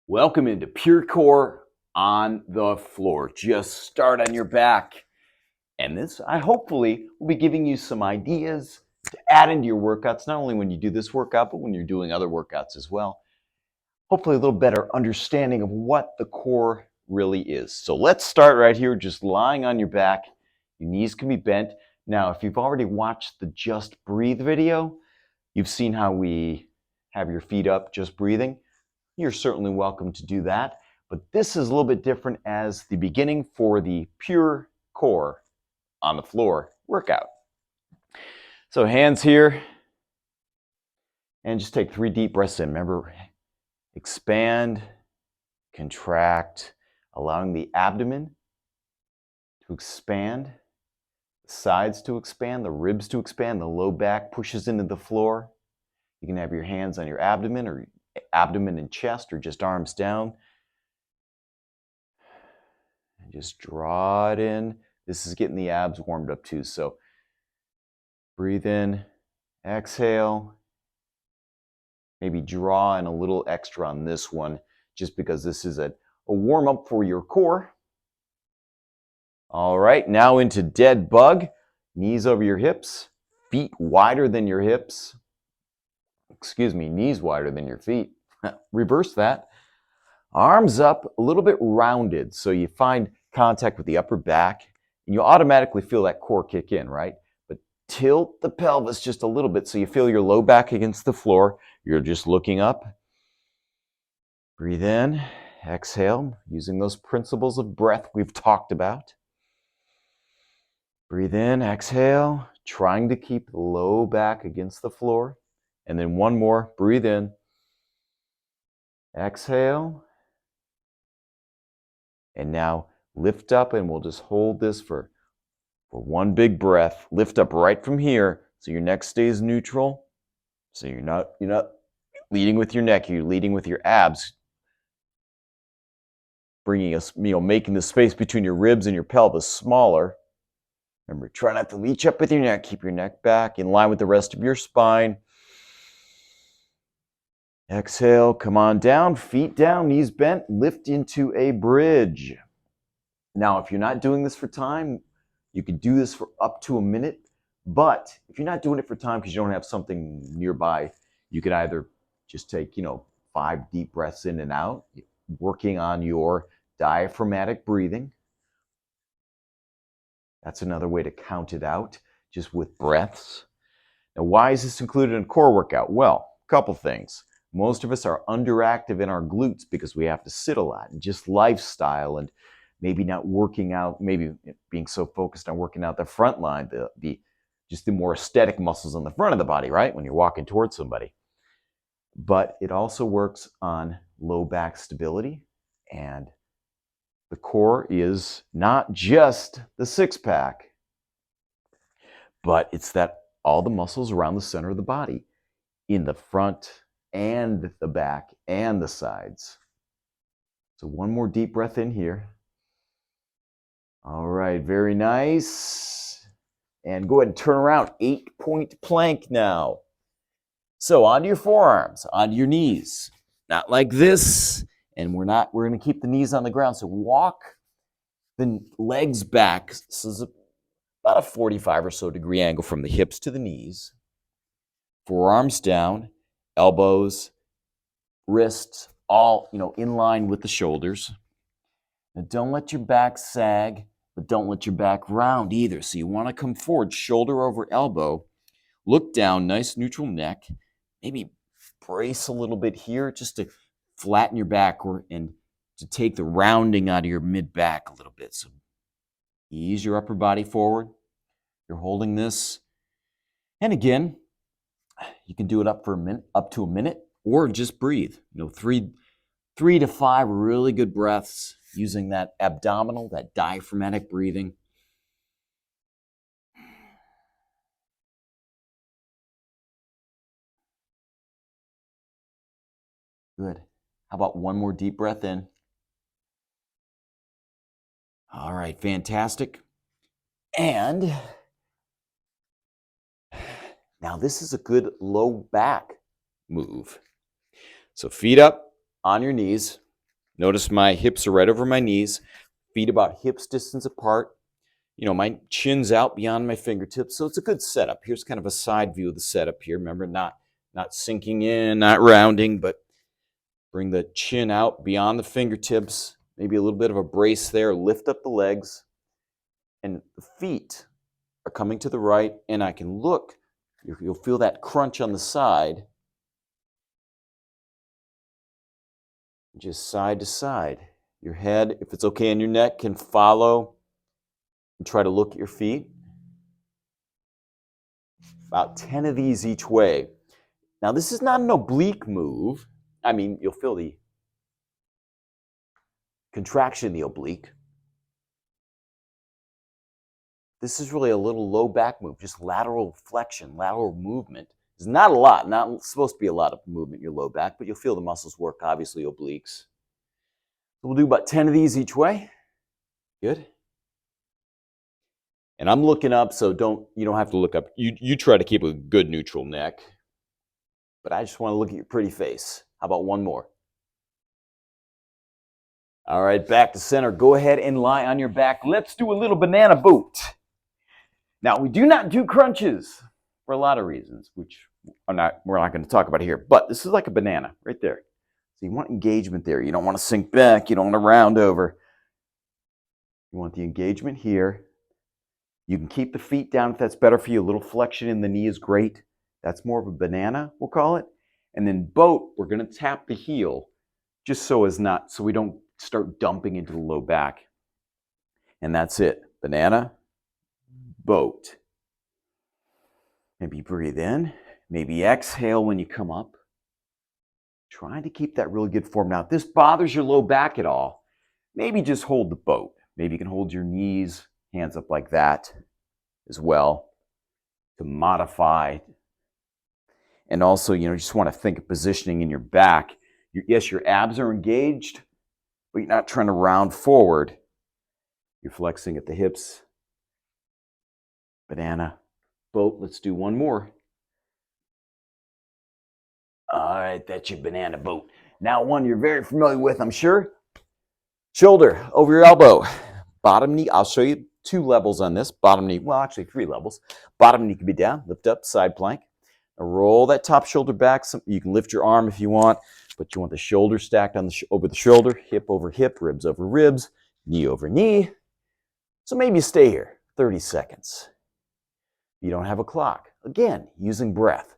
Welcome into Pure Core on the floor. Just start on your back. And this, I hopefully will be giving you some ideas to add into your workouts, not only when you do this workout, but when you're doing other workouts as well. Hopefully a little better understanding of what the core really is. So let's start right here, just lying on your back. Your knees can be bent. Now, if you've already watched the Just Breathe video, you've seen how we have your feet up, just breathing. You're certainly welcome to do that. But this is a little bit different as the beginning for the Pure Core on the floor workout. So hands here, and just take 3 deep breaths in. Remember, expand, contract, allowing the abdomen to expand, the sides to expand, the ribs to expand, the low back pushes into the floor. You can have your hands on your abdomen or abdomen and chest or just arms down. And just draw it in. This is getting the abs warmed up too. So breathe in, exhale. Maybe draw in a little extra on this one just because this is a warm up for your core. All right, now into dead bug. Knees over your hips, feet wider than your hips. Excuse me, knees wider than your feet. Reverse that. Arms up, a little bit rounded, so you find contact with the upper back, and you automatically feel that core kick in, right? But tilt the pelvis just a little bit so you feel your low back against the floor. You're just looking up. Breathe in, exhale, using those principles of breath we've talked about. Breathe in, exhale, trying to keep the low back against the floor. And then one more, breathe in, exhale. And now lift up, and we'll just hold this for one big breath. Lift up right from here so your neck stays neutral. So you're not leading with your neck, you're leading with your abs. Bringing us, making the space between your ribs and your pelvis smaller. Remember, try not to reach up with your neck. Keep your neck back in line with the rest of your spine. Exhale, come on down, feet down, knees bent, lift into a bridge. Now, if you're not doing this for time, you could do this for up to a minute. But if you're not doing it for time because you don't have something nearby, you could either just take, 5 deep breaths in and out, working on your diaphragmatic breathing. That's another way to count it out, just with breaths. Now, why is this included in a core workout? Well, a couple things. Most of us are underactive in our glutes because we have to sit a lot, and just lifestyle, and maybe not working out, maybe being so focused on working out the front line, just the more aesthetic muscles on the front of the body, right? When you're walking towards somebody. But it also works on low back stability, and the core is not just the six-pack, but it's that all the muscles around the center of the body, in the front and the back and the sides. So one more deep breath in here. All right, very nice. And go ahead and turn around, 8-point plank now. So onto your forearms, onto your knees, not like this. And we're going to keep the knees on the ground. So walk the legs back. This is about a 45 or so degree angle from the hips to the knees. Forearms down, elbows, wrists, all, in line with the shoulders. Now don't let your back sag, but don't let your back round either. So you want to come forward, shoulder over elbow, look down, nice neutral neck, maybe brace a little bit here just to flatten your back and to take the rounding out of your mid-back a little bit. So ease your upper body forward. You're holding this. And again, you can do it up to a minute, or just breathe. 3 to 5 really good breaths using that abdominal, that diaphragmatic breathing. Good. How about one more deep breath in? All right, fantastic. And now this is a good low back move. So feet up on your knees. Notice my hips are right over my knees, feet about hips distance apart. You know, my chin's out beyond my fingertips, so it's a good setup. Here's kind of a side view of the setup here. Remember, not sinking in, not rounding, but bring the chin out beyond the fingertips, maybe a little bit of a brace there. Lift up the legs, and the feet are coming to the right, and I can look. You'll feel that crunch on the side. Just side to side. Your head, if it's okay on your neck, can follow and try to look at your feet. About 10 of these each way. Now, this is not an oblique move. I mean, you'll feel the contraction in the oblique. This is really a little low back move, just lateral flexion, lateral movement. It's not a lot, not supposed to be a lot of movement in your low back, but you'll feel the muscles work, obviously, obliques. So we'll do about 10 of these each way. Good. And I'm looking up, so you don't have to look up. You try to keep a good neutral neck. But I just want to look at your pretty face. How about one more? All right, back to center. Go ahead and lie on your back. Let's do a little banana boot. Now, we do not do crunches for a lot of reasons, which we're not going to talk about here. But this is like a banana right there. So you want engagement there. You don't want to sink back. You don't want to round over. You want the engagement here. You can keep the feet down if that's better for you. A little flexion in the knee is great. That's more of a banana, we'll call it. And then boat, we're going to tap the heel just so we don't start dumping into the low back. And that's it. Banana, boat. Maybe breathe in. Maybe exhale when you come up. Trying to keep that really good form. Now, if this bothers your low back at all, maybe just hold the boat. Maybe you can hold your knees, hands up like that as well to modify. And also, you just want to think of positioning in your back. Yes, your abs are engaged, but you're not trying to round forward. You're flexing at the hips. Banana, boat. Let's do one more. All right, that's your banana boat. Now one you're very familiar with, I'm sure. Shoulder over your elbow. Bottom knee, I'll show you 2 levels on this. Bottom knee, well, actually 3 levels. Bottom knee can be down, lift up, side plank. Now roll that top shoulder back. You can lift your arm if you want, but you want the shoulder stacked on over the shoulder, hip over hip, ribs over ribs, knee over knee. So maybe you stay here 30 seconds. You don't have a clock. Again, using breath.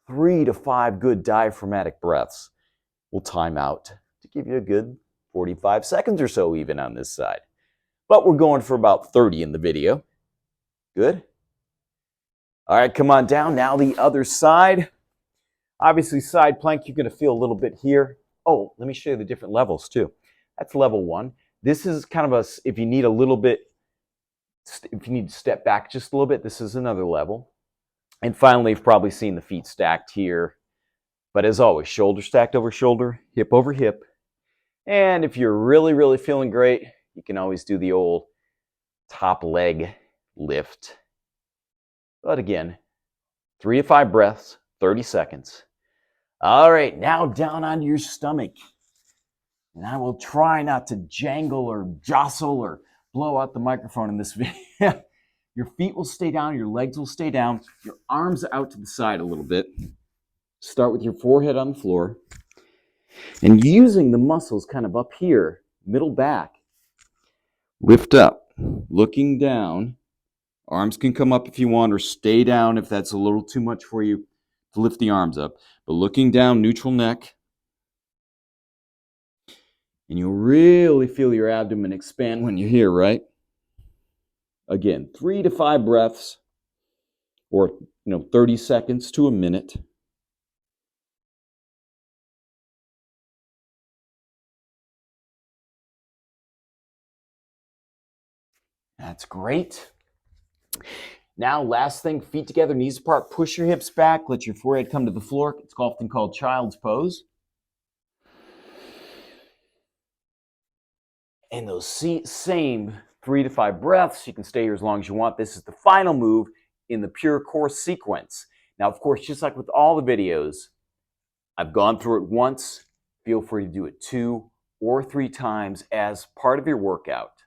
3 to 5 good diaphragmatic breaths. We'll time out to give you a good 45 seconds or so even on this side. But we're going for about 30 in the video. Good. All right, come on down. Now the other side. Obviously, side plank, you're going to feel a little bit here. Oh, let me show you the different levels too. That's level 1. This is kind of if you need a little bit, if you need to step back just a little bit, this is another level. And finally, you've probably seen the feet stacked here. But as always, shoulder stacked over shoulder, hip over hip. And if you're really, really feeling great, you can always do the old top leg lift. But again, 3 to 5 breaths, 30 seconds. All right, now down onto your stomach. And I will try not to jangle or jostle or blow out the microphone in this video. Your feet will stay down, your legs will stay down, your arms out to the side a little bit. Start with your forehead on the floor. And using the muscles kind of up here, middle back, lift up, looking down. Arms can come up if you want or stay down if that's a little too much for you to lift the arms up. But looking down, neutral neck. And you'll really feel your abdomen expand when you're here, right? Again, 3 to 5 breaths or 30 seconds to a minute. That's great. Now, last thing, feet together, knees apart, push your hips back, let your forehead come to the floor. It's often called child's pose. And those same 3 to 5 breaths, you can stay here as long as you want. This is the final move in the pure core sequence. Now, of course, just like with all the videos, I've gone through it once. Feel free to do it 2 or 3 times as part of your workout.